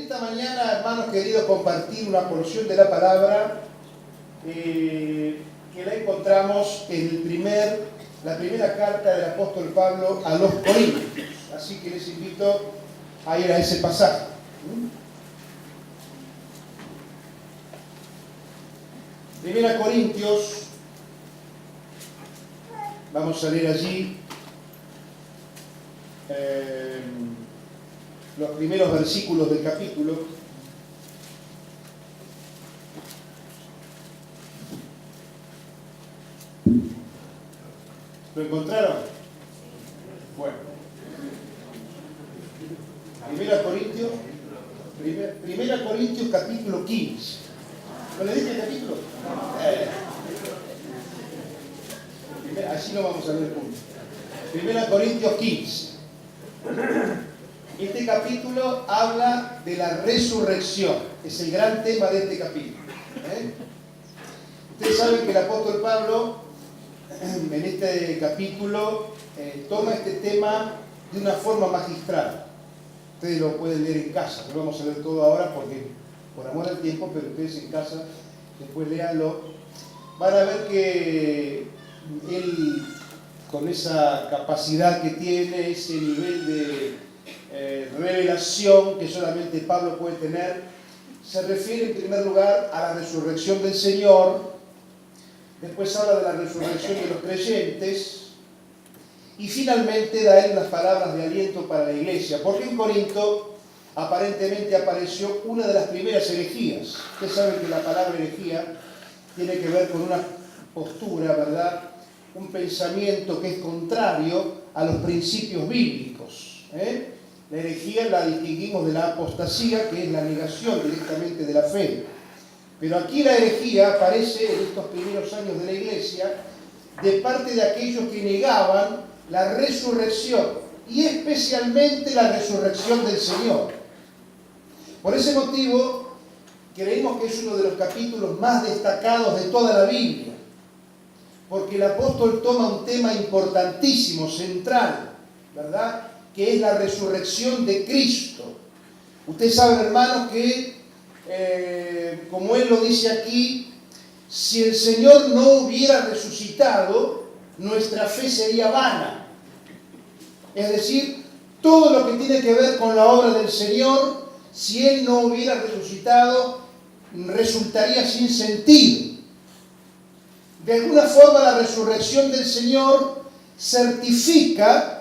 esta mañana, hermanos queridos, compartir una porción de la palabra que la encontramos en la primera carta del apóstol Pablo a los Corintios. Así que les invito a ir a ese pasaje. Primera Corintios, vamos a leer allí los primeros versículos del capítulo. ¿Lo encontraron? Bueno. Primera Corintios capítulo 15. ¿No le dije el capítulo? Así lo vamos a ver juntos. Primera Corintios 15. Este capítulo habla de la resurrección. Es el gran tema de este capítulo. Ustedes saben que el apóstol Pablo en este capítulo toma este tema de una forma magistral. Ustedes lo pueden leer en casa, no lo vamos a leer todo ahora porque por amor al tiempo, pero ustedes en casa después léanlo. Van a ver que él, con esa capacidad que tiene, ese nivel de revelación que solamente Pablo puede tener, se refiere en primer lugar a la resurrección del Señor. Después habla de la resurrección de los creyentes y finalmente da él unas palabras de aliento para la iglesia, porque en Corinto aparentemente apareció una de las primeras herejías. Ustedes saben que la palabra herejía tiene que ver con una postura, ¿verdad? Un pensamiento que es contrario a los principios bíblicos. La herejía la distinguimos de la apostasía, que es la negación directamente de la fe. Pero aquí la herejía aparece en estos primeros años de la iglesia de parte de aquellos que negaban la resurrección y especialmente la resurrección del Señor. Por ese motivo creemos que es uno de los capítulos más destacados de toda la Biblia, porque el apóstol toma un tema importantísimo, central, ¿verdad?, que es la resurrección de Cristo. Ustedes saben, hermanos, que como él lo dice aquí, si el Señor no hubiera resucitado, nuestra fe sería vana. Es decir, todo lo que tiene que ver con la obra del Señor, si Él no hubiera resucitado, resultaría sin sentido. De alguna forma, la resurrección del Señor certifica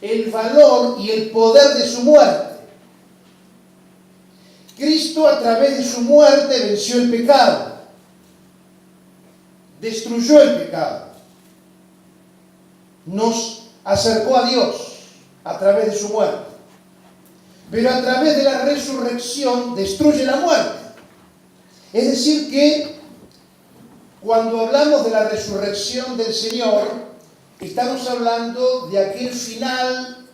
el valor y el poder de su muerte. Cristo, a través de su muerte, venció el pecado, destruyó el pecado, nos acercó a Dios a través de su muerte, pero a través de la resurrección destruye la muerte. Es decir que cuando hablamos de la resurrección del Señor, estamos hablando de aquel final,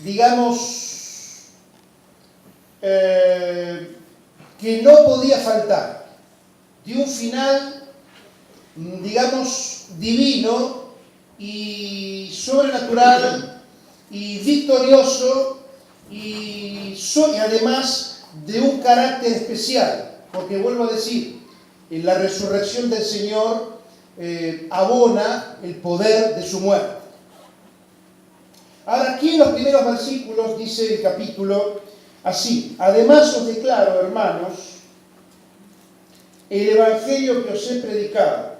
digamos, que no podía faltar, de un final, digamos, divino y sobrenatural y victorioso y además de un carácter especial, porque vuelvo a decir, en la resurrección del Señor abona el poder de su muerte. Ahora, aquí en los primeros versículos dice el capítulo así: además os declaro, hermanos, el evangelio que os he predicado,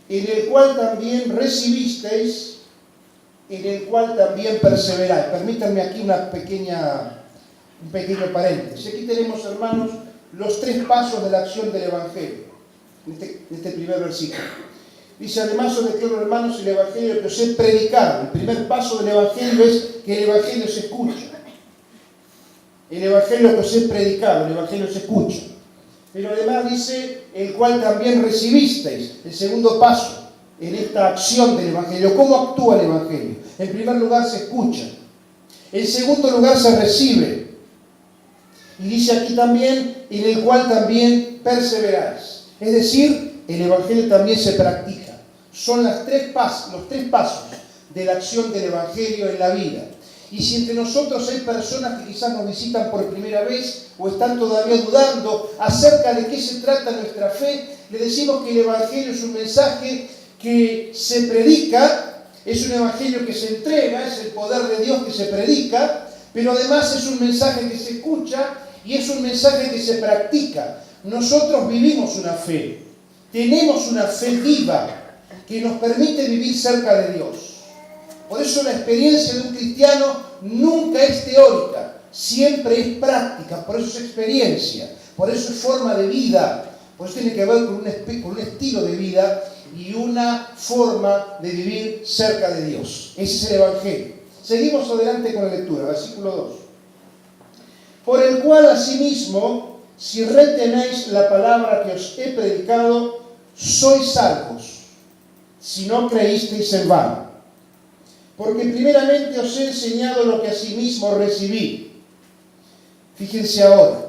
en el cual también recibisteis, en el cual también perseveráis. Permítanme aquí un pequeño paréntesis. Aquí tenemos, hermanos, los tres pasos de la acción del evangelio, en este primer versículo. Dice: además os declaro, hermanos, el evangelio que os he predicado. El primer paso del evangelio es que el evangelio se escucha. El evangelio que os he predicado, el evangelio se escucha. Pero además dice: el cual también recibisteis. El segundo paso en esta acción del evangelio. ¿Cómo actúa el evangelio? En primer lugar se escucha. En segundo lugar se recibe. Y dice aquí también: en el cual también perseveráis. Es decir, el evangelio también se practica. Son los tres pasos de la acción del evangelio en la vida. Y si entre nosotros hay personas que quizás nos visitan por primera vez o están todavía dudando acerca de qué se trata nuestra fe, le decimos que el Evangelio es un mensaje que se predica, es un Evangelio que se entrega, es el poder de Dios que se predica, pero además es un mensaje que se escucha y es un mensaje que se practica. Nosotros vivimos una fe, tenemos una fe viva que nos permite vivir cerca de Dios. Por eso la experiencia de un cristiano nunca es teórica, siempre es práctica, por eso es experiencia, por eso es forma de vida, por eso tiene que ver con un estilo de vida y una forma de vivir cerca de Dios. Ese es el Evangelio. Seguimos adelante con la lectura, versículo 2. Por el cual asimismo, si retenéis la palabra que os he predicado, sois salvos, si no creísteis en vano. Porque primeramente os he enseñado lo que asimismo recibí. Fíjense ahora,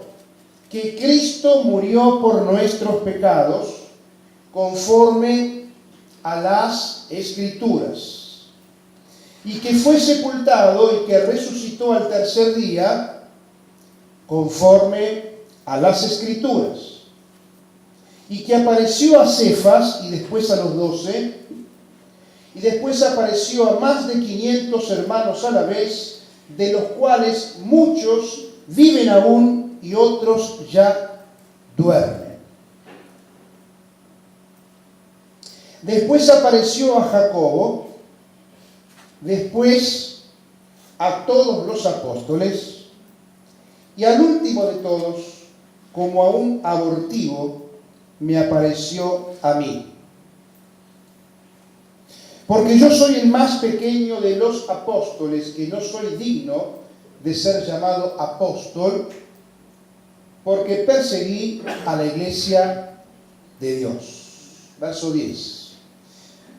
que Cristo murió por nuestros pecados, conforme a las Escrituras, y que fue sepultado y que resucitó al tercer día, conforme a las Escrituras, y que apareció a Cefas y después a los 12, y después apareció a más de 500 hermanos a la vez, de los cuales muchos viven aún y otros ya duermen. Después apareció a Jacobo, después a todos los apóstoles, y al último de todos, como a un abortivo, me apareció a mí. Porque yo soy el más pequeño de los apóstoles, que no soy digno de ser llamado apóstol, porque perseguí a la iglesia de Dios. Verso 10.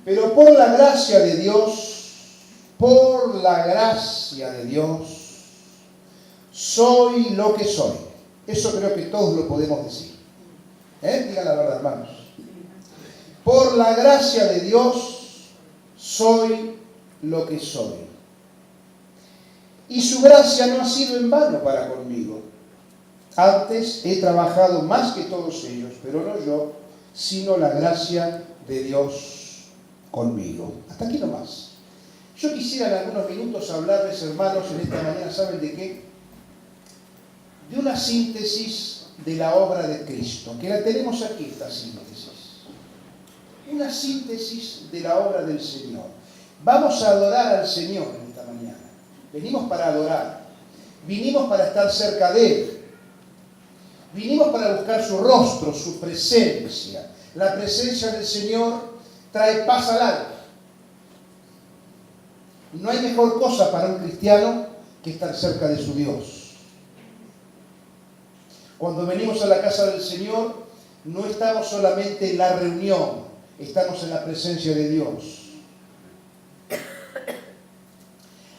Pero por la gracia de Dios, soy lo que soy. Eso creo que todos lo podemos decir. Digan la verdad, hermanos. Por la gracia de Dios, soy lo que soy. Y su gracia no ha sido en vano para conmigo. Antes he trabajado más que todos ellos, pero no yo, sino la gracia de Dios conmigo. Hasta aquí nomás. Yo quisiera en algunos minutos hablarles, hermanos, en esta mañana, ¿saben de qué? De una síntesis de la obra de Cristo, que la tenemos aquí, esta síntesis. Una síntesis de la obra del Señor. Vamos a adorar al Señor en esta mañana. Venimos para adorar. Vinimos para estar cerca de Él. Vinimos para buscar su rostro, su presencia. La presencia del Señor trae paz al alma. No hay mejor cosa para un cristiano que estar cerca de su Dios. Cuando venimos a la casa del Señor, no estamos solamente en la reunión, estamos en la presencia de Dios.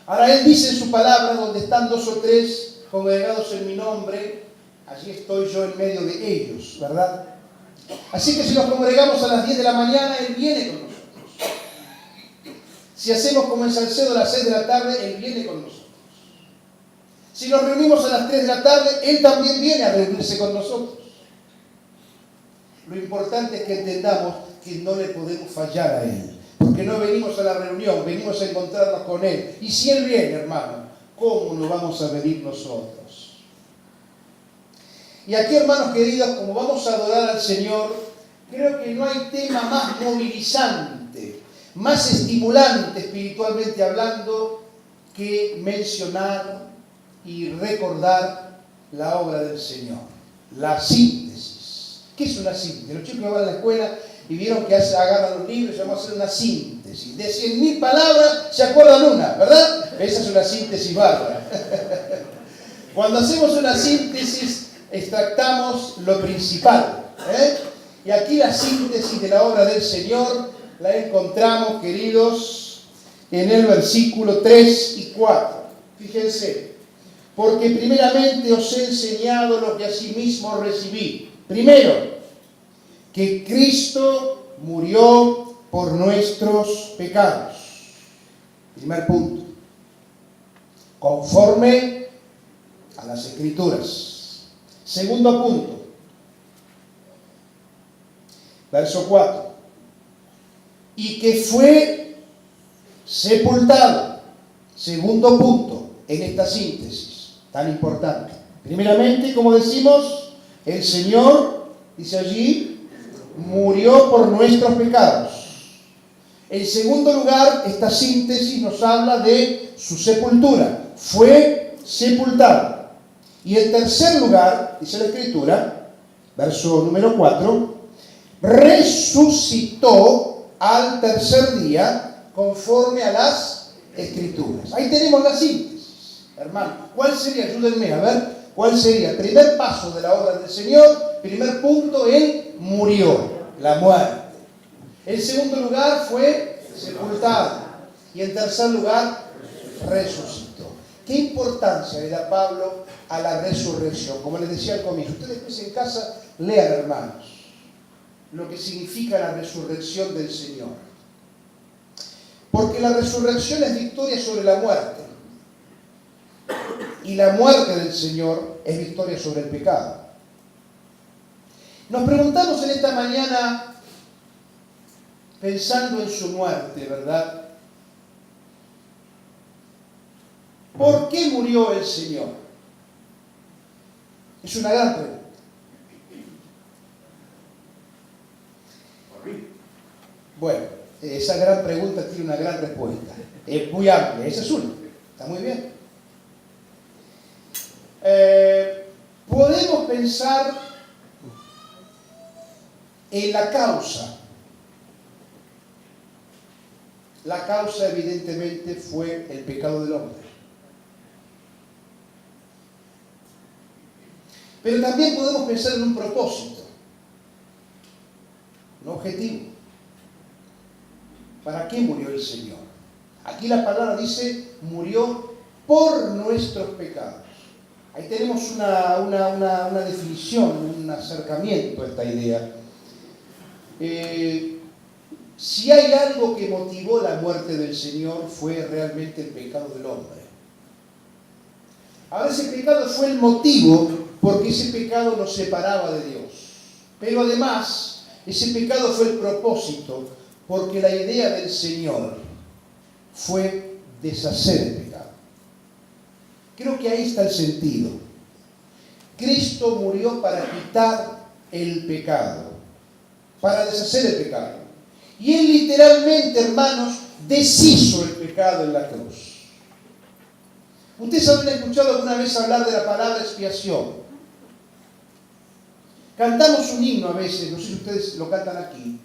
Ahora Él dice en su palabra, donde están 2 o 3 congregados en mi nombre, allí estoy yo en medio de ellos, ¿verdad? Así que si nos congregamos a las 10 de la mañana, Él viene con nosotros. Si hacemos como en Salcedo a las 6 de la tarde, Él viene con nosotros. Si nos reunimos a las 3 de la tarde, Él también viene a reunirse con nosotros. Lo importante es que entendamos que no le podemos fallar a Él. Porque no venimos a la reunión, venimos a encontrarnos con Él. Y si Él viene, hermano, ¿cómo no vamos a venir nosotros? Y aquí, hermanos queridos, como vamos a adorar al Señor, creo que no hay tema más movilizante, más estimulante espiritualmente hablando, que mencionar y recordar la obra del Señor. La síntesis. ¿Qué es una síntesis? Los chicos que van a la escuela y vieron que agarran los libros y vamos a hacer una síntesis. De 100.000 palabras se acuerdan una, ¿verdad? Esa es una síntesis bárbara. Cuando hacemos una síntesis, extractamos lo principal. Y aquí la síntesis de la obra del Señor la encontramos, queridos, en el versículo 3 y 4. Fíjense. Porque primeramente os he enseñado lo que asimismo recibí. Primero, que Cristo murió por nuestros pecados. Primer punto. conforme a las Escrituras. Segundo punto, verso 4. Y que fue sepultado. Segundo punto en esta síntesis tan importante. Primeramente, como decimos, el Señor, dice allí, murió por nuestros pecados. En segundo lugar, esta síntesis nos habla de su sepultura. Fue sepultado. Y en tercer lugar, dice la Escritura, verso número 4, resucitó al tercer día conforme a las Escrituras. Ahí tenemos la síntesis, hermano. ¿Cuál sería? Ayúdenme a ver. ¿Cuál sería? Primer paso de la obra del Señor. Primer punto, Él murió, la muerte. En segundo lugar, fue sepultado. Y en tercer lugar, resucitó. ¿Qué importancia le da Pablo a la resurrección? Como les decía al comienzo, ustedes después en casa lean, hermanos, lo que significa la resurrección del Señor. Porque la resurrección es victoria sobre la muerte. Y la muerte del Señor es victoria sobre el pecado. Nos preguntamos en esta mañana, pensando en su muerte, ¿verdad? ¿Por qué murió el Señor? Es una gran pregunta. Bueno, esa gran pregunta tiene una gran respuesta. Es muy amplia, esa es una. Está muy bien. Podemos pensar en la causa. La causa evidentemente fue el pecado del hombre. Pero también podemos pensar en un propósito, un objetivo. ¿Para qué murió el Señor? Aquí la palabra dice, murió por nuestros pecados. Ahí tenemos una definición, un acercamiento a esta idea. Si hay algo que motivó la muerte del Señor, fue realmente el pecado del hombre. Ahora, ese pecado fue el motivo porque ese pecado nos separaba de Dios. Pero además, ese pecado fue el propósito porque la idea del Señor fue deshacer el pecado. Creo que ahí está el sentido. Cristo murió para quitar el pecado, para deshacer el pecado. Y Él literalmente, hermanos, deshizo el pecado en la cruz. Ustedes habrán escuchado alguna vez hablar de la palabra expiación. Cantamos un himno a veces, no sé si ustedes lo cantan aquí,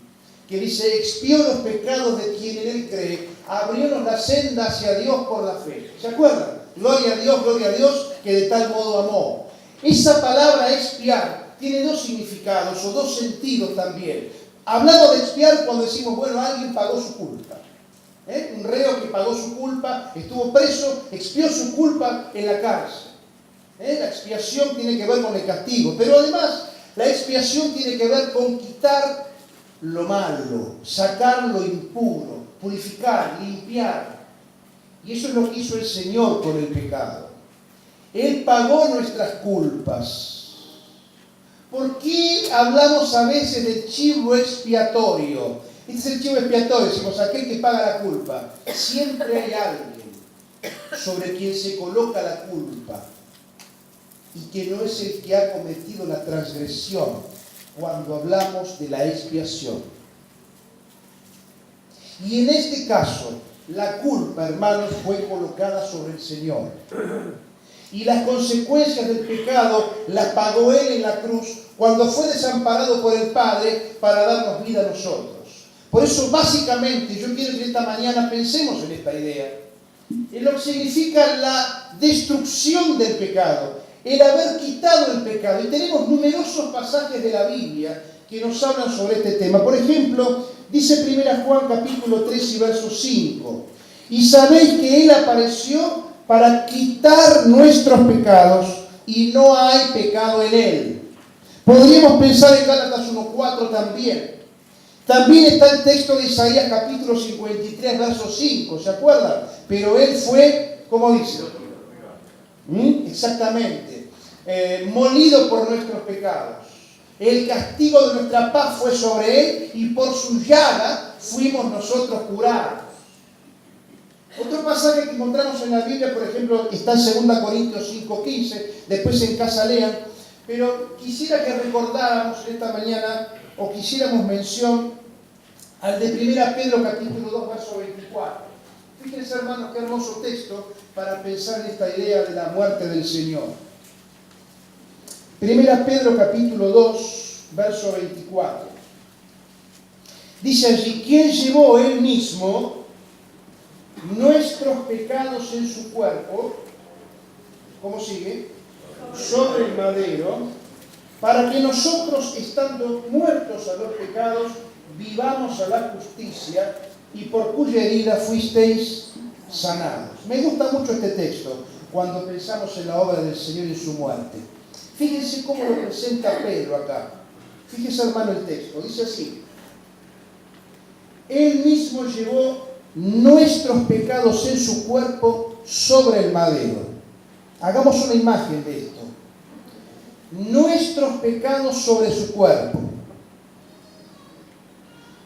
que dice, expió los pecados de quien en Él cree, abriónos la senda hacia Dios por la fe. ¿Se acuerdan? Gloria a Dios, que de tal modo amó. Esa palabra expiar tiene dos significados o dos sentidos también. Hablamos de expiar cuando decimos, bueno, alguien pagó su culpa. Un reo que pagó su culpa, estuvo preso, expió su culpa en la cárcel. La expiación tiene que ver con el castigo, pero además la expiación tiene que ver con quitar lo malo, sacar lo impuro, purificar, limpiar. Y eso es lo que hizo el Señor con el pecado. Él pagó nuestras culpas. ¿Por qué hablamos a veces del chivo expiatorio? Este es el chivo expiatorio, decimos, aquel que paga la culpa. Siempre hay alguien sobre quien se coloca la culpa y que no es el que ha cometido la transgresión cuando hablamos de la expiación. Y en este caso, la culpa, hermanos, fue colocada sobre el Señor. Y las consecuencias del pecado las pagó Él en la cruz cuando fue desamparado por el Padre para darnos vida a nosotros. Por eso, básicamente, yo quiero que esta mañana pensemos en esta idea. En lo que significa la destrucción del pecado, el haber quitado el pecado. Y tenemos numerosos pasajes de la Biblia que nos hablan sobre este tema. Por ejemplo, dice 1 Juan capítulo 3 y verso 5. Y sabéis que Él apareció para quitar nuestros pecados y no hay pecado en Él. Podríamos pensar en Gálatas 1:4 también. También está el texto de Isaías capítulo 53 verso 5, ¿se acuerdan? Pero Él fue, ¿cómo dice? Exactamente. Molido por nuestros pecados. El castigo de nuestra paz fue sobre él y por su llaga fuimos nosotros curados. Otro pasaje que encontramos en la Biblia, por ejemplo, está en 2 Corintios 5:15, después en casa lean, pero quisiera que recordáramos esta mañana, o quisiéramos mención al de 1 Pedro capítulo 2, verso 24. Fíjense, hermanos, qué hermoso texto para pensar en esta idea de la muerte del Señor. 1 Pedro capítulo 2, verso 24. Dice allí, ¿quién llevó él mismo nuestros pecados en su cuerpo? ¿Cómo sigue? Sobre el madero, para que nosotros, estando muertos a los pecados, vivamos a la justicia, y por cuya herida fuisteis sanados. Me gusta mucho este texto cuando pensamos en la obra del Señor y su muerte. Fíjense cómo lo presenta Pedro acá. Fíjense, hermano, el texto. Dice así: Él mismo llevó nuestros pecados en su cuerpo sobre el madero. Hagamos una imagen de esto. Nuestros pecados sobre su cuerpo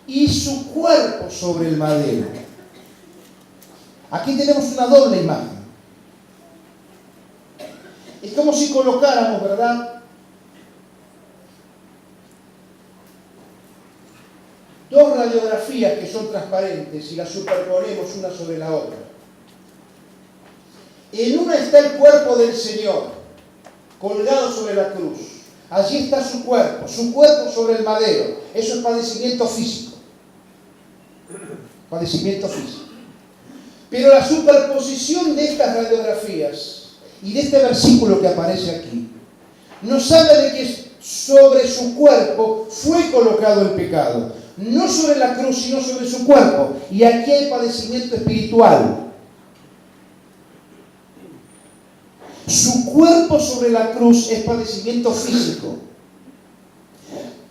y su cuerpo sobre el madero. Aquí tenemos una doble imagen. Es como si colocáramos, ¿verdad?, dos radiografías que son transparentes y las superponemos una sobre la otra. En una está el cuerpo del Señor, colgado sobre la cruz. Allí está su cuerpo sobre el madero. Eso es padecimiento físico. Padecimiento físico. Pero la superposición de estas radiografías y de este versículo que aparece aquí nos habla de que sobre su cuerpo fue colocado el pecado. No sobre la cruz, sino sobre su cuerpo. Y aquí hay padecimiento espiritual. Su cuerpo sobre la cruz es padecimiento físico.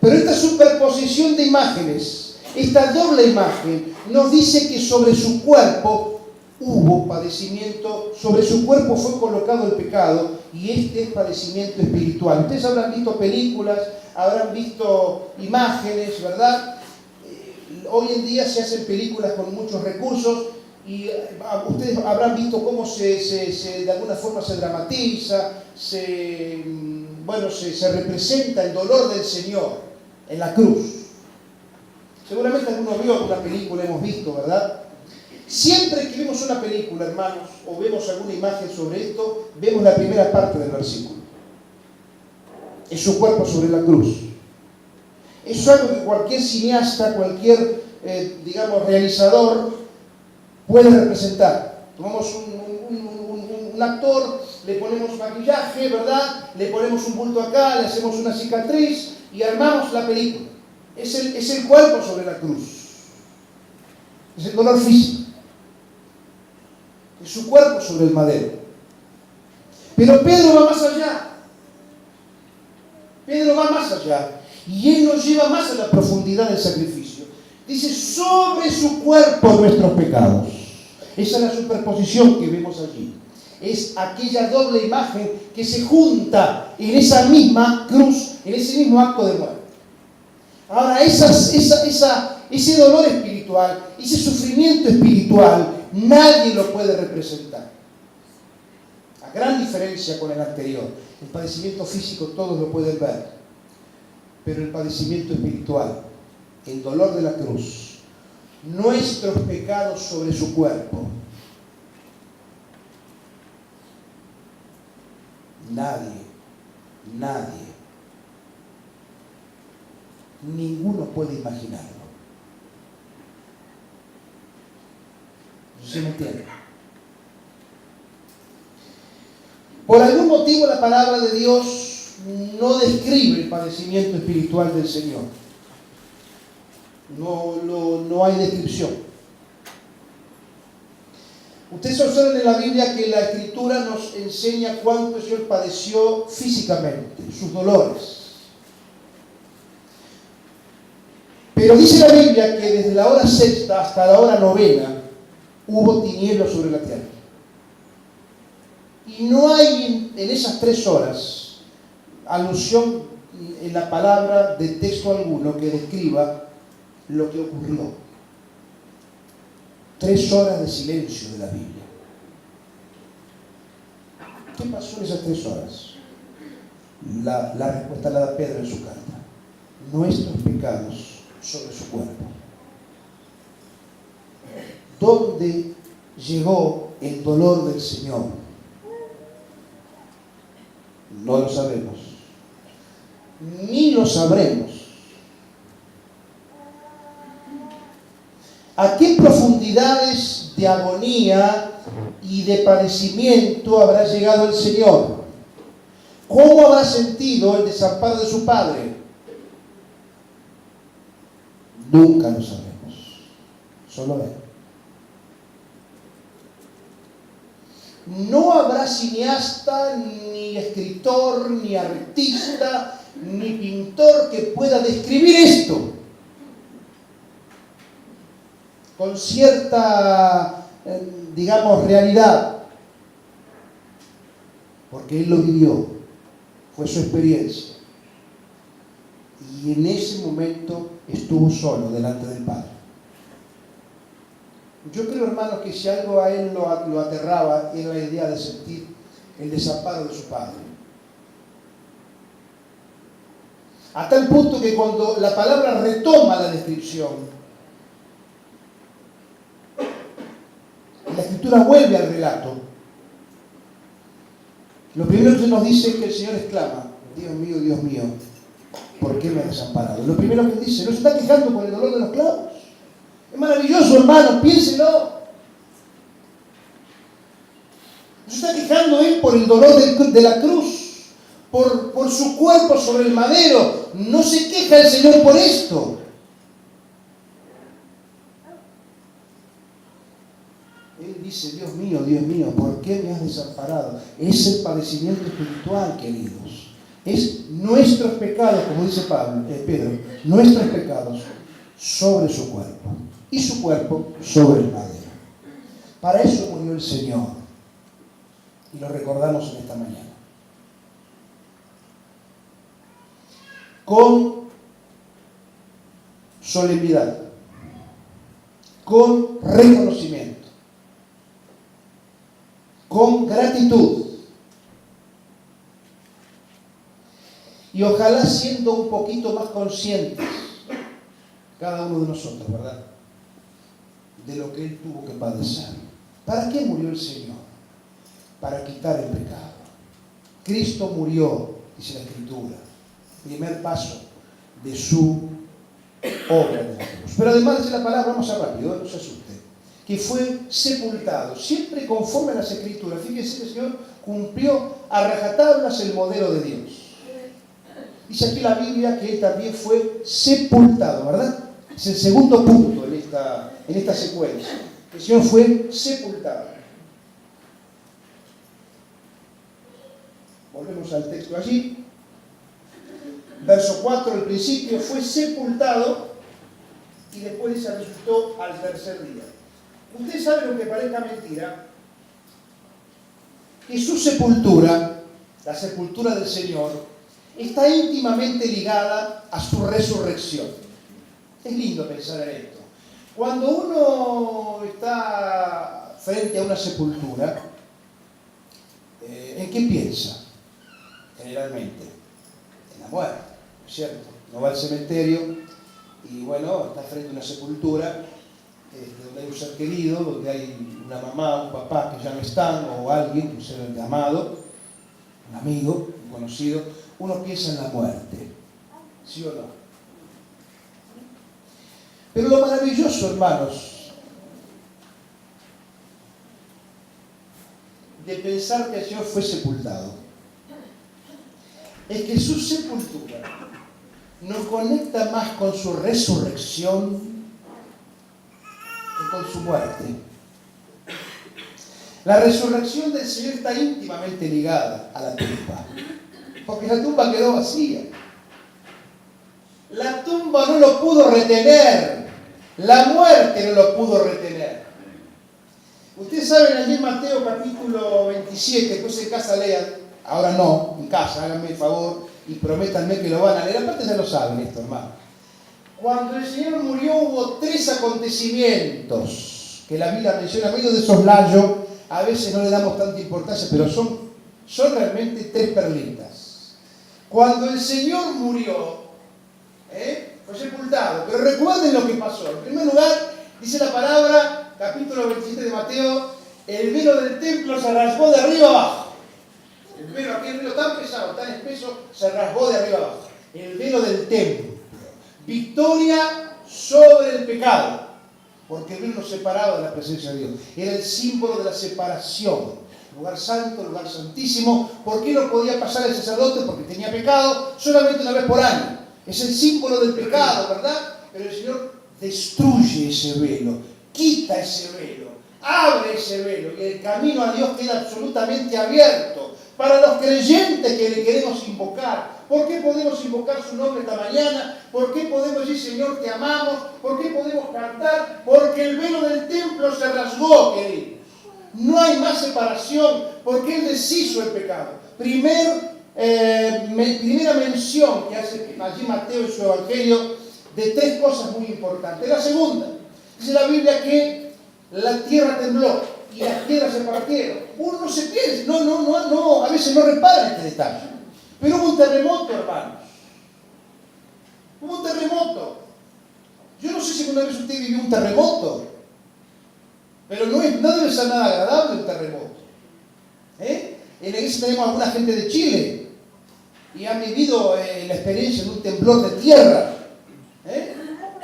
Pero esta superposición de imágenes, esta doble imagen, nos dice que sobre su cuerpo hubo padecimiento, sobre su cuerpo fue colocado el pecado, y este es padecimiento espiritual. Ustedes habrán visto películas, habrán visto imágenes, ¿verdad? Hoy en día se hacen películas con muchos recursos y ustedes habrán visto cómo de alguna forma se dramatiza, se representa el dolor del Señor en la cruz. Seguramente algunos vio alguna película, hemos visto, ¿verdad? Siempre que vemos una película, hermanos, o vemos alguna imagen sobre esto, vemos la primera parte del versículo. Es su cuerpo sobre la cruz. Eso es algo que cualquier cineasta, cualquier, realizador puede representar. Tomamos un actor, le ponemos maquillaje, ¿verdad? Le ponemos un bulto acá, le hacemos una cicatriz y armamos la película. Es el cuerpo sobre la cruz. Es el dolor físico. Es su cuerpo sobre el madero. Pero Pedro va más allá. Pedro va más allá. Y él nos lleva más a la profundidad del sacrificio. Dice, sobre su cuerpo nuestros pecados. Esa es la superposición que vemos allí. Es aquella doble imagen que se junta en esa misma cruz, en ese mismo acto de muerte. Ahora, ese dolor espiritual, ese sufrimiento espiritual, nadie lo puede representar. A gran diferencia con el anterior. El padecimiento físico todos lo pueden ver. Pero el padecimiento espiritual, el dolor de la cruz, nuestros pecados sobre su cuerpo, nadie, ninguno puede imaginarlo. ¿Se me entiende? Por algún motivo la palabra de Dios no describe el padecimiento espiritual del Señor. No hay descripción. Ustedes observan en la Biblia que la Escritura nos enseña cuánto el Señor padeció físicamente, sus dolores. Pero dice la Biblia que desde la hora sexta hasta la hora novena hubo tinieblas sobre la tierra. Y no hay en esas 3 horas alusión en la palabra de texto alguno que describa lo que ocurrió. 3 horas de silencio de la Biblia. ¿Qué pasó en esas 3 horas? La respuesta la da Pedro en su carta. Nuestros pecados sobre su cuerpo. ¿Dónde llegó el dolor del Señor? No lo sabemos. Ni lo sabremos. ¿A qué profundidades de agonía y de padecimiento habrá llegado el Señor? ¿Cómo habrá sentido el desamparo de su Padre? Nunca lo sabremos. Solo Él. No habrá cineasta, ni escritor, ni artista, ni pintor que pueda describir esto con cierta, digamos, realidad, porque Él lo vivió, fue su experiencia, y en ese momento estuvo solo delante del Padre. Yo creo, hermanos, que si algo a Él lo aterraba era la idea de sentir el desamparo de su Padre. A tal punto que cuando la palabra retoma la descripción, la Escritura vuelve al relato, lo primero que nos dice es que el Señor exclama: Dios mío, ¿por qué me has desamparado? Lo primero que dice: ¿no se está quejando por el dolor de los clavos? Es maravilloso, hermano, piénselo. ¿No se está quejando Él por el dolor de la cruz? Por su cuerpo sobre el madero. ¿No se queja el Señor por esto? Él dice: Dios mío, ¿por qué me has desamparado? Es el padecimiento espiritual, queridos. Es nuestros pecados, como dice Pedro, nuestros pecados sobre su cuerpo. Y su cuerpo sobre el madero. Para eso murió el Señor. Y lo recordamos en esta mañana. Con solemnidad. Con reconocimiento. Con gratitud. Y ojalá siendo un poquito más conscientes, cada uno de nosotros, ¿verdad?, de lo que Él tuvo que padecer. ¿Para qué murió el Señor? Para quitar el pecado. Cristo murió, dice la Escritura, primer paso de su obra de la cruz. Pero además dice la palabra, vamos a rápido, no se asuste, que fue sepultado, siempre conforme a las Escrituras. Fíjense que el Señor cumplió a rajatablas el modelo de Dios. Dice aquí la Biblia que Él también fue sepultado, ¿verdad? Es el segundo punto en esta secuencia. El Señor fue sepultado. Volvemos al texto allí. Verso 4, al principio fue sepultado y después se resucitó al tercer día. Ustedes saben, lo que parezca mentira, que su sepultura, la sepultura del Señor, está íntimamente ligada a su resurrección. Es lindo pensar en esto. Cuando uno está frente a una sepultura, ¿en qué piensa? Generalmente, en la muerte, ¿no es cierto? No va al cementerio y bueno, está frente a una sepultura donde hay un ser querido, donde hay una mamá, un papá que ya no están, o alguien, un ser amado, un amigo, un conocido. Uno piensa en la muerte, ¿sí o no? Pero lo maravilloso, hermanos, de pensar que el Señor fue sepultado, es que su sepultura nos conecta más con su resurrección que con su muerte. La resurrección del Señor está íntimamente ligada a la tumba, porque la tumba quedó vacía. La tumba no lo pudo retener, la muerte no lo pudo retener. Ustedes saben allí en Mateo capítulo 27, después en casa lean, ahora no, en casa, háganme el favor y prométanme que lo van a leer, aparte ya lo saben esto, hermano. Cuando el Señor murió hubo 3 acontecimientos que la Biblia menciona, medio de esos layos, a veces no le damos tanta importancia, pero son realmente 3 perlitas. Cuando el Señor murió, fue sepultado, pero recuerden lo que pasó. En primer lugar, dice la palabra, capítulo 27 de Mateo, el velo del templo se rasgó de arriba abajo. El velo, aquel velo tan pesado, tan espeso, se rasgó de arriba abajo. El velo del templo. Victoria sobre el pecado. Porque el velo nos separaba de la presencia de Dios. Era el símbolo de la separación. Lugar santo, lugar santísimo. ¿Por qué no podía pasar el sacerdote? Porque tenía pecado solamente una vez por año. Es el símbolo del pecado, ¿verdad? Pero el Señor destruye ese velo, quita ese velo, abre ese velo y el camino a Dios queda absolutamente abierto para los creyentes que le queremos invocar. ¿Por qué podemos invocar su nombre esta mañana? ¿Por qué podemos decir, Señor, te amamos? ¿Por qué podemos cantar? Porque el velo del templo se rasgó, queridos. No hay más separación, porque Él deshizo el pecado. Primera mención que hace allí Mateo en su Evangelio de 3 cosas muy importantes. La segunda, dice la Biblia que la tierra tembló y las piedras se partieron. Uno no se piensa, no, a veces no repara este detalle. Pero hubo un terremoto, hermanos. Hubo un terremoto. Yo no sé si alguna vez usted vivió un terremoto, pero no debe ser nada agradable un terremoto. En la iglesia tenemos alguna gente de Chile y han vivido la experiencia de un temblor de tierra.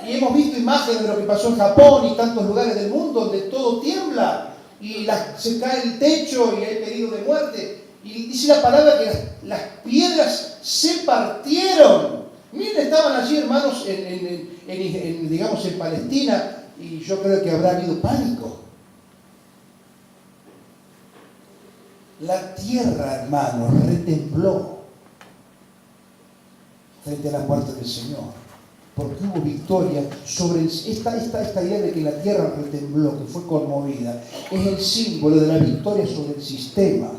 Y hemos visto imágenes de lo que pasó en Japón y tantos lugares del mundo donde todo tiembla y se cae el techo y hay peligro de muerte. Y dice la palabra que las piedras se partieron. Miren, estaban allí hermanos digamos en Palestina y yo creo que habrá habido pánico. La tierra, hermanos, retembló frente a la muerte del Señor, porque hubo victoria sobre esta idea de que la tierra retembló, que fue conmovida, es el símbolo de la victoria sobre el sistema.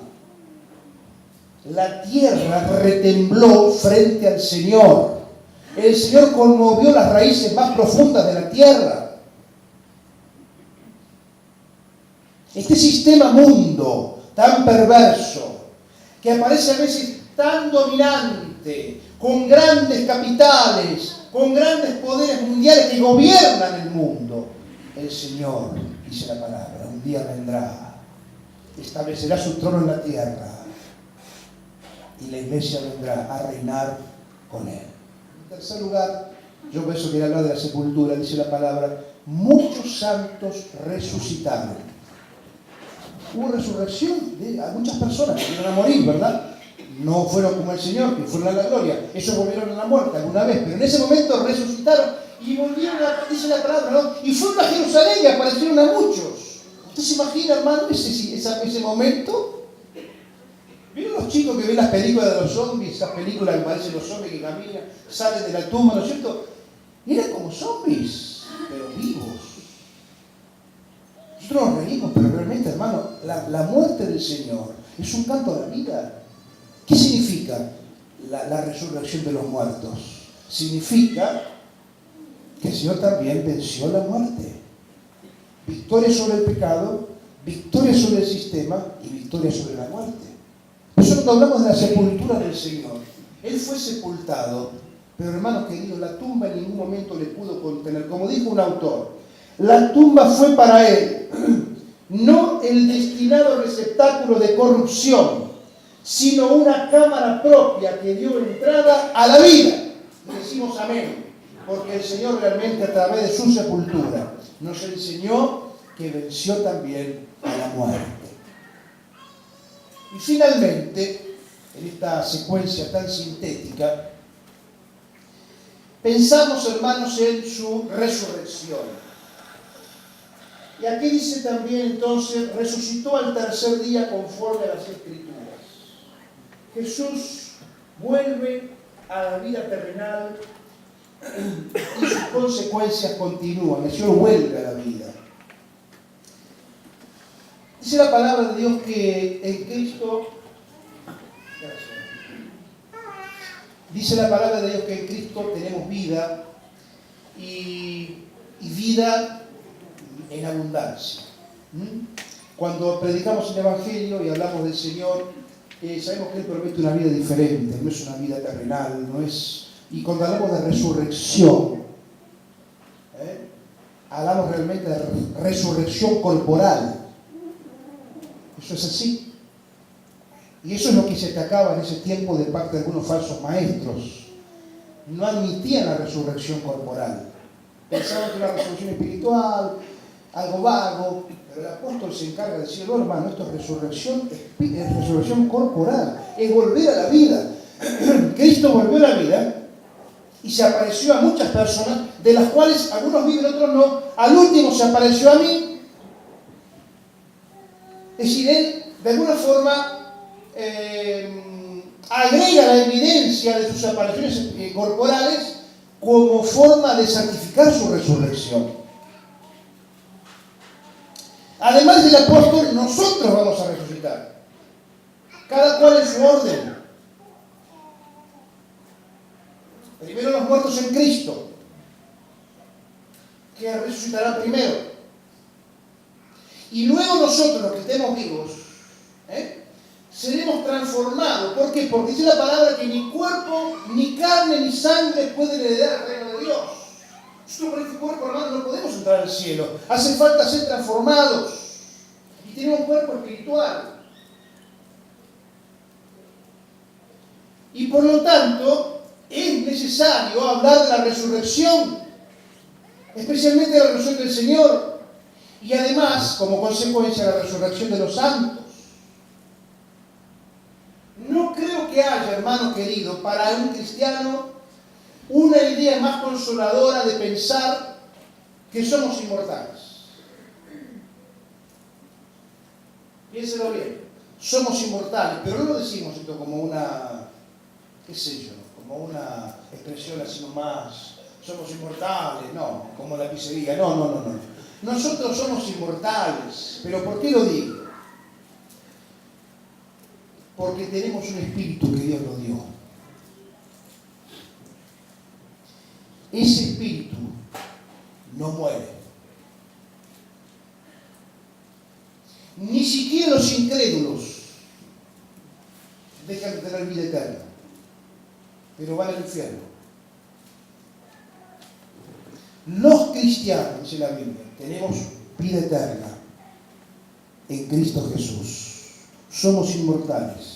La tierra retembló frente al Señor. El Señor conmovió las raíces más profundas de la tierra. Este sistema mundo tan perverso, que aparece a veces tan dominante, con grandes capitales, con grandes poderes mundiales que gobiernan el mundo. El Señor, dice la palabra, un día vendrá, establecerá su trono en la tierra y la iglesia vendrá a reinar con Él. En tercer lugar, yo por eso quería hablar de la sepultura, dice la palabra, muchos santos resucitaron. Hubo resurrección de muchas personas que iban a morir, ¿verdad? No fueron como el Señor, que fueron a la gloria. Ellos volvieron a la muerte alguna vez, pero en ese momento resucitaron y volvieron dice la palabra, ¿no? Y fueron a Jerusalén y aparecieron a muchos. ¿Usted se imagina, hermano, ese momento? ¿Vieron los chicos que ven las películas de los zombies? Esas películas que parecen los zombies que caminan, salen de la tumba, ¿no es cierto? Eran como zombies, pero vivos. Nosotros nos reímos, pero realmente, hermano, la muerte del Señor es un canto a la vida. ¿Qué significa la resurrección de los muertos? Significa que el Señor también venció la muerte. Victoria sobre el pecado, victoria sobre el sistema y victoria sobre la muerte. Por eso cuando hablamos de la sepultura del Señor, Él fue sepultado, pero hermanos queridos, la tumba en ningún momento le pudo contener. Como dijo un autor, la tumba fue para Él no el destinado receptáculo de corrupción, sino una cámara propia que dio entrada a la vida. Y decimos amén, porque el Señor realmente a través de su sepultura nos enseñó que venció también a la muerte. Y finalmente, en esta secuencia tan sintética, pensamos, hermanos, en su resurrección. Y aquí dice también entonces, resucitó al tercer día conforme a las Escrituras. Jesús vuelve a la vida terrenal y sus consecuencias continúan. El Señor vuelve a la vida. Dice la palabra de Dios que en Cristo, dice la palabra de Dios que en Cristo tenemos vida y vida en abundancia. Cuando predicamos el Evangelio y hablamos del Señor, sabemos que Él promete una vida diferente, no es una vida terrenal, no es... Y cuando hablamos de resurrección, hablamos realmente de resurrección corporal. Eso es así. Y eso es lo que se atacaba en ese tiempo de parte de algunos falsos maestros. No admitían la resurrección corporal. Pensaban que era una resurrección espiritual, algo vago, pero el apóstol se encarga de decir, no, hermano, esto es resurrección corporal, es volver a la vida. Cristo volvió a la vida y se apareció a muchas personas, de las cuales algunos viven, otros no. Al último se apareció a mí. Es decir, Él, de alguna forma, agrega la evidencia de sus apariciones corporales como forma de santificar su resurrección. Además del apóstol, nosotros vamos a resucitar, cada cual en su orden. Primero los muertos en Cristo, que resucitará primero. Y luego nosotros, los que estemos vivos, seremos transformados. ¿Por qué? Porque dice la palabra que ni cuerpo, ni carne, ni sangre pueden heredar el reino de Dios. Nosotros con este cuerpo, hermano, no podemos entrar al cielo. Hace falta ser transformados. Y tenemos un cuerpo espiritual. Y por lo tanto, es necesario hablar de la resurrección, especialmente de la resurrección del Señor. Y además, como consecuencia, la resurrección de los santos. No creo que haya, hermano querido, para un cristiano una idea más consoladora de pensar que somos inmortales. Piénselo bien. Somos inmortales, pero no lo decimos esto como una, qué sé yo, como una expresión así nomás. Somos inmortales, no, como la pizzería. No. Nosotros somos inmortales. ¿Pero por qué lo digo? Porque tenemos un espíritu que Dios nos dio. Ese espíritu no muere. Ni siquiera los incrédulos dejan de tener vida eterna, pero van al infierno. Los cristianos, dice la Biblia, tenemos vida eterna en Cristo Jesús. Somos inmortales.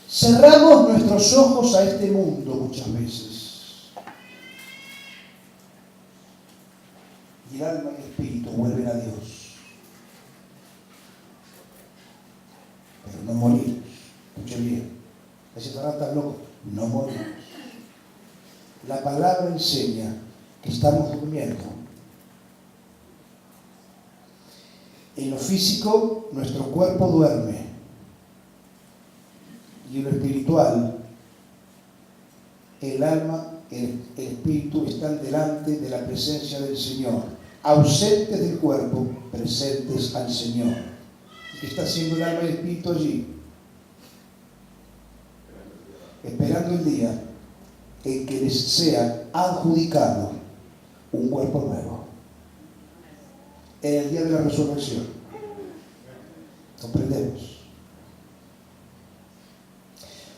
Cerramos nuestros ojos a este mundo muchas veces. Y el alma y el espíritu vuelven a Dios. Pero no morimos. Escuchen bien. Ese Fernando está loco. No morimos. La palabra enseña que estamos durmiendo. En lo físico, nuestro cuerpo duerme. Y en lo espiritual, el alma, el espíritu están delante de la presencia del Señor. Ausentes del cuerpo, presentes al Señor. ¿Qué está haciendo el alma y el espíritu allí? Esperando el día en que les sea adjudicado un cuerpo nuevo. En el día de la resurrección. ¿Comprendemos?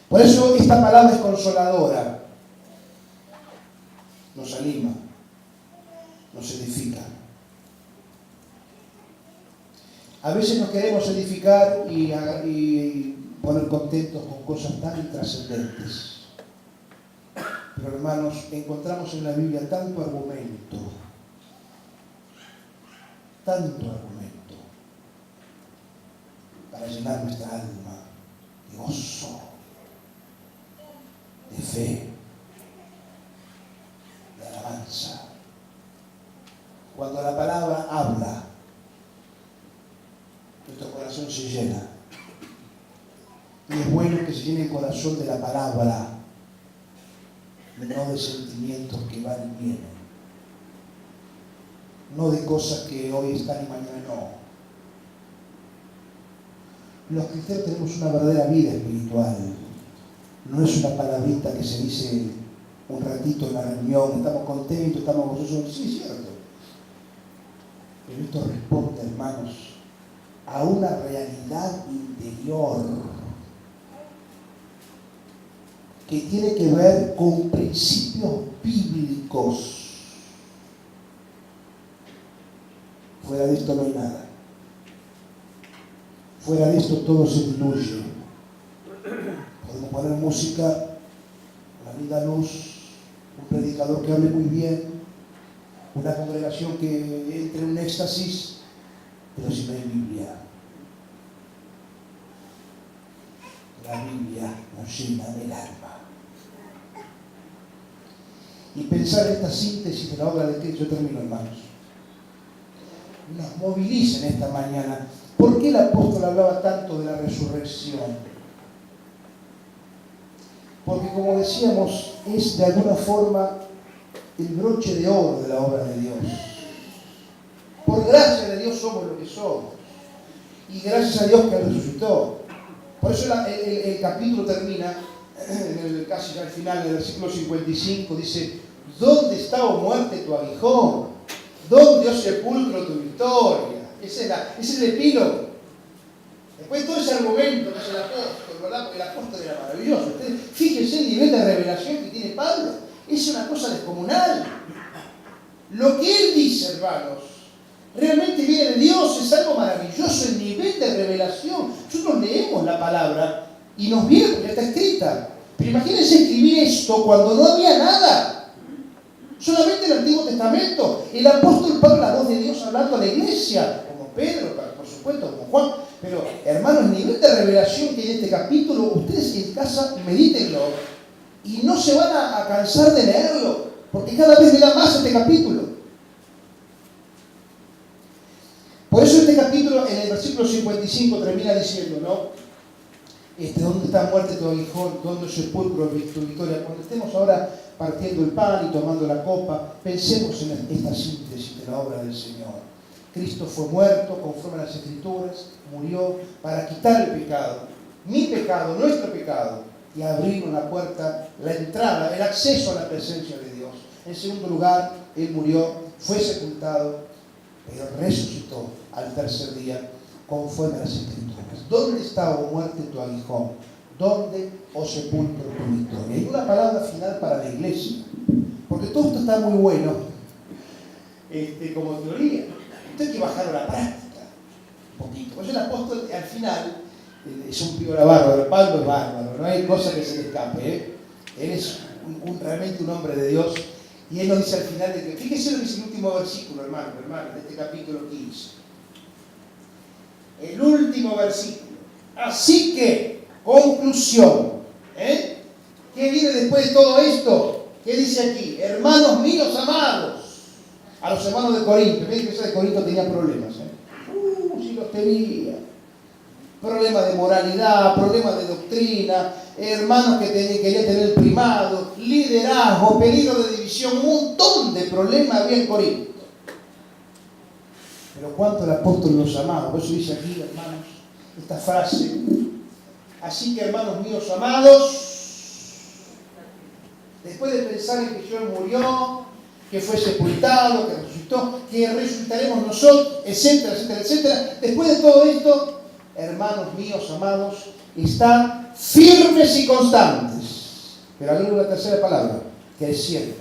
Por eso esta palabra es consoladora. Nos anima. Nos edifica. A veces nos queremos edificar y poner contentos con cosas tan intrascendentes. Pero hermanos, encontramos en la Biblia tanto argumento para llenar nuestra alma de gozo, de fe, de alabanza. Cuando la palabra habla, nuestro corazón se llena. Y es bueno que se llene el corazón de la palabra, no de sentimientos que van y vienen. No de cosas que hoy están y mañana no. Los cristianos tenemos una verdadera vida espiritual. No es una palabrita que se dice un ratito en la reunión, estamos contentos, estamos gozosos. Sí, es cierto. Pero esto responde, hermanos, a una realidad interior que tiene que ver con principios bíblicos. Fuera de esto no hay nada. Fuera de esto todo se diluye. Podemos poner música, la vida luz, un predicador que hable muy bien, una congregación que entre en un éxtasis, pero si no hay Biblia. La Biblia nos llena el alma. Y pensar en esta síntesis de la obra de Cristo, yo termino, hermanos, nos moviliza en esta mañana. ¿Por qué el apóstol hablaba tanto de la resurrección? Porque, como decíamos, es de alguna forma el broche de oro de la obra de Dios. Por gracia de Dios somos lo que somos. Y gracias a Dios que resucitó. Por eso el capítulo termina, casi al final, en el versículo 55, dice: ¿dónde está, oh muerte, tu aguijón? ¿Dónde, oh sepulcro, tu victoria? Ese es el epílogo. Después todo ese argumento que es el apóstol, ¿verdad? Porque el apóstol era maravilloso. Ustedes, fíjense el nivel de revelación que tiene Pablo. Es una cosa descomunal. Lo que él dice, hermanos, realmente viene de Dios, es algo maravilloso, el nivel de revelación. Nosotros leemos la palabra y nos viene porque está escrita. Pero imagínense escribir esto cuando no había nada. Solamente el Antiguo Testamento. El apóstol Pablo, la voz de Dios hablando a la iglesia, como Pedro, por supuesto, como Juan. Pero, hermanos, el nivel de revelación que hay en este capítulo, ustedes en casa medítenlo y no se van a cansar de leerlo, porque cada vez me da más este capítulo. Por eso este capítulo, en el versículo 55, termina diciendo, ¿no? ¿Dónde está muerte tu aguijón? ¿Dónde sepulcro tu victoria? Cuando estemos ahora partiendo el pan y tomando la copa, pensemos en esta síntesis de la obra del Señor. Cristo fue muerto conforme a las Escrituras, murió para quitar el pecado, mi pecado, nuestro pecado, y abrirnos la puerta, la entrada, el acceso a la presencia de Dios. En segundo lugar, Él murió, fue sepultado, pero resucitó al tercer día conforme a las Escrituras. ¿Dónde está, oh muerte, tu aguijón? ¿Dónde, oh sepulcro, tu victoria? Y una palabra final para la iglesia, porque todo esto está muy bueno como teoría. Esto hay que bajarlo a la práctica un poquito. Pues el apóstol al final es un píora bárbaro, Pablo es bárbaro, no hay cosa que se le escape. Él es realmente un hombre de Dios. Y él nos dice al final, fíjese lo que dice el último versículo, hermano, de este capítulo 15. El último versículo. Así que, conclusión. ¿Qué viene después de todo esto? ¿Qué dice aquí? Hermanos míos amados. A los hermanos de Corinto. ¿Ven que ese de Corinto tenía problemas? Sí los tenía. Problemas de moralidad, problemas de doctrina, hermanos que querían tener el primado, liderazgo, peligro de división, un montón de problemas había en Corinto. Pero cuánto el apóstol los amaba. Por eso dice aquí, hermanos, esta frase. Así que, hermanos míos amados, después de pensar en que Jesús murió, que fue sepultado, que resucitó, que resucitaremos nosotros, etcétera, etcétera, etcétera. Después de todo esto, hermanos míos amados, están firmes y constantes. Pero hay una tercera palabra, creciendo.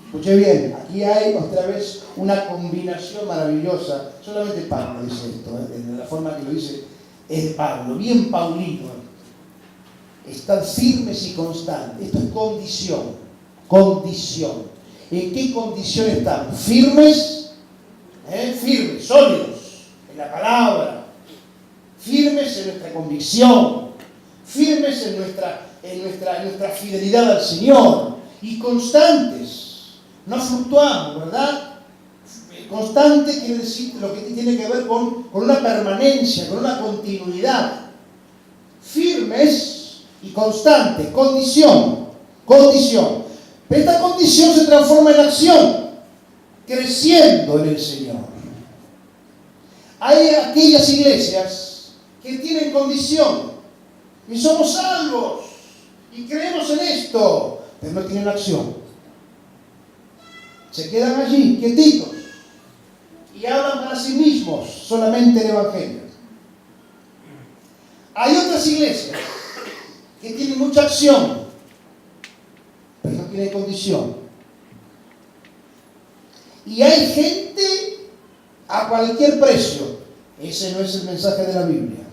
Escuché bien, aquí hay otra vez una combinación maravillosa. Solamente Pablo dice esto, de la forma que lo dice es Pablo, bien paulino. Están firmes y constantes. Esto es condición. Condición. ¿En qué condición están? Firmes, firmes, sólidos en la palabra, firmes en nuestra convicción, firmes en nuestra fidelidad al Señor y constantes. No fluctuamos, ¿verdad? Constante quiere decir lo que tiene que ver con una permanencia, con una continuidad. Firmes y constantes, condición. Pero esta condición se transforma en acción, creciendo en el Señor. Hay aquellas iglesias que tienen condición, y somos salvos, y creemos en esto, pero no tienen acción. Se quedan allí, quietitos, y hablan para sí mismos solamente el Evangelio. Hay otras iglesias que tienen mucha acción, pero no tienen condición. Y hay gente a cualquier precio. Ese no es el mensaje de la Biblia.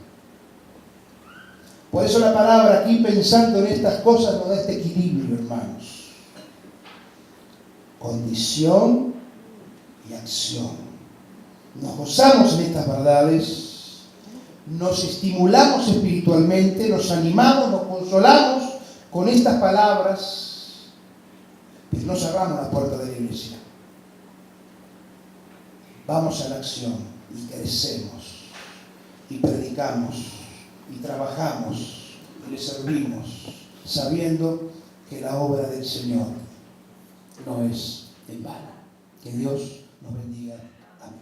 Por eso la palabra aquí, pensando en estas cosas, nos da este equilibrio, hermanos. Condición y acción. Nos gozamos en estas verdades, nos estimulamos espiritualmente, nos animamos, nos consolamos con estas palabras, pero no cerramos la puerta de la iglesia. Vamos a la acción y crecemos, y predicamos, y trabajamos, y le servimos, sabiendo que la obra del Señor no es en vano. Que Dios nos bendiga. Amén.